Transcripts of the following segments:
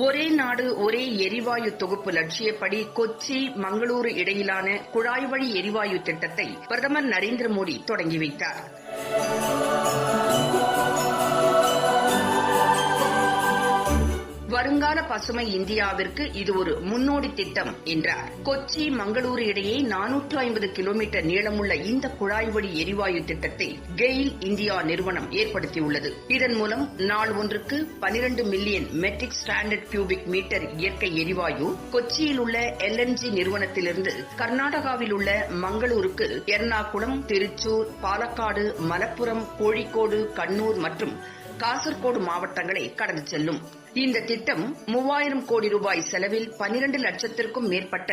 ஒரே நாடு ஒரே எரிவாயு தொகுப்பு லட்சியப்படி கொச்சி மங்களூரு இடையிலான குழாய் வழி எரிவாயு திட்டத்தை பிரதமர் நரேந்திர மோடி தொடங்கி வைத்தார். வருங்கால பசுமை இந்தியாவிற்கு இது ஒரு முன்னோடி திட்டம் என்றார். கொச்சி மங்களூரு இடையே 450 கிலோமீட்டர் நீளமுள்ள இந்த குழாய் வழி எரிவாயு திட்டத்தை கெயில் இந்தியா நிறுவனம் ஏற்படுத்தியுள்ளது. இதன் மூலம் நாள் ஒன்றுக்கு 12 million metric standard cubic metre இயற்கை எரிவாயு கொச்சியில் உள்ள LNG நிறுவனத்திலிருந்து கர்நாடகாவில் உள்ள மங்களூருக்கு எர்ணாகுளம், திருச்சூர், பாலக்காடு, மலப்புரம், கோழிக்கோடு, கண்ணூர் மற்றும் காசர்கோடு மாவட்டங்களை கடந்து செல்லும். இந்த திட்டம் 3000 கோடி ரூபாய் செலவில் 12 லட்சத்திற்கும் மேற்பட்ட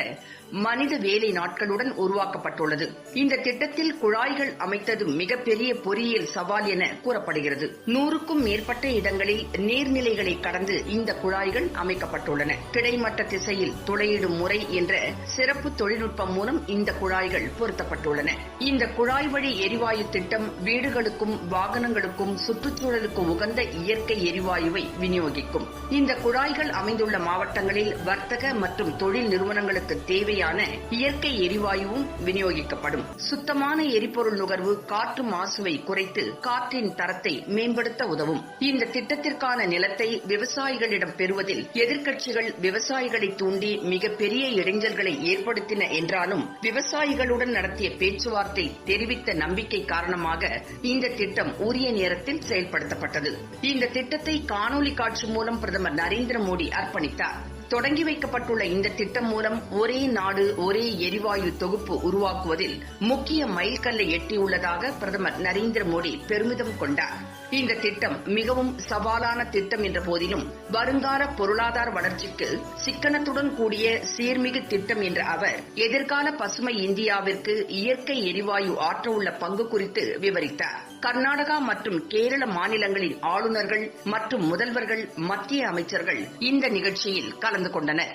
மனித வேலை நாட்களுடன் உருவாக்கப்பட்டுள்ளது. இந்த திட்டத்தில் குழாய்கள் அமைத்தது மிகப்பெரிய பொறியியல் சவால் என கூறப்படுகிறது. 100க்கும் மேற்பட்ட இடங்களில் நீர்நிலைகளை கடந்து இந்த குழாய்கள் அமைக்கப்பட்டுள்ளன. கிடைமட்ட திசையில் துளையிடும் முறை என்ற சிறப்பு தொழில்நுட்பம் மூலம் இந்த குழாய்கள் பொருத்தப்பட்டுள்ளன. இந்த குழாய் வழி எரிவாயு திட்டம் வீடுகளுக்கும் வாகனங்களுக்கும் சுற்றுச்சூழலுக்கு உகந்த இயற்கை எரிவாயுவை விநியோகிக்கும். இந்த குழாய்கள் அமைந்துள்ள மாவட்டங்களில் வர்த்தக மற்றும் தொழில் நிறுவனங்களுக்கு தேவையான இயற்கை எரிவாயுவும் விநியோகிக்கப்படும். சுத்தமான எரிபொருள் நுகர்வு காற்று மாசுவை குறைத்து காற்றின் தரத்தை மேம்படுத்த உதவும். இந்த திட்டத்திற்கான நிலத்தை விவசாயிகளிடம் பெறுவதில் எதிர்க்கட்சிகள் விவசாயிகளை தூண்டி மிகப்பெரிய இடைஞ்சல்களை ஏற்படுத்தின என்றாலும் விவசாயிகளுடன் நடத்திய பேச்சுவார்த்தை தெரிவித்த நம்பிக்கை காரணமாக இந்த திட்டம் உரிய நேரத்தில் செயல்படுத்தப்பட்டது. இந்த திட்டத்தை காணொலி காட்சி மூலம் பிரதமர் நரேந்திர மோடி அர்ப்பணித்தார். தொடங்கி வைக்கப்பட்டுள்ள இந்த திட்டம் மூலம் ஒரே நாடு ஒரே எரிவாயு தொகுப்பு உருவாக்குவதில் முக்கிய மைல்கல்லை எட்டியுள்ளதாக பிரதமர் நரேந்திர மோடி பெருமிதம் கொண்டார். இந்த திட்டம் மிகவும் சவாலான திட்டம் என்ற போதிலும் வருங்கால பொருளாதார வளர்ச்சிக்கு சிக்கனத்துடன் கூடிய சீர்மிகு திட்டம் என்ற அவர் எதிர்கால பசுமை இந்தியாவிற்கு இயற்கை எரிவாயு ஆற்ற உள்ள பங்கு குறித்து விவரித்தார். கர்நாடகா மற்றும் கேரள மாநிலங்களின் ஆளுநர்கள் மற்றும் முதல்வர்கள், மத்திய அமைச்சர்கள் இந்த நிகழ்ச்சியில் கலந்து கொண்டனர்.